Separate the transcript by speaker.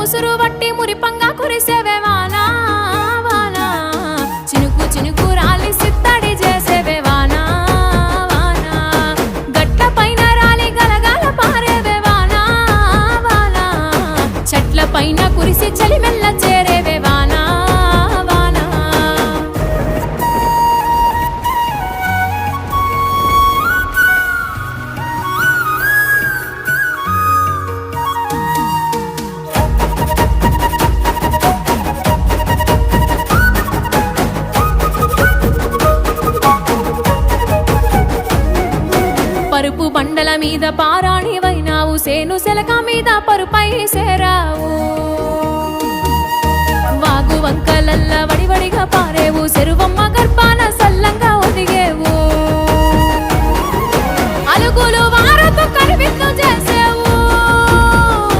Speaker 1: ఉసురు వట్టి మురిపంగా కురిసేవే వానా వానా చినుకు చినుకు రాలి సిత్తడి చేసేవే వానా వానా గట్ల పైన రాలి గలగల పారేవే వానా వానా చెట్ల పైన కురిసి చలి మెల్ల చేరేవే వానా వానా పరుపు బండల మీద పారాణివైనావు సేను సెలక మీద పరుపై సేరావు వాగు వంకలల్ల వడివడిగా పారేవు చెరువమ్మ గర్భాన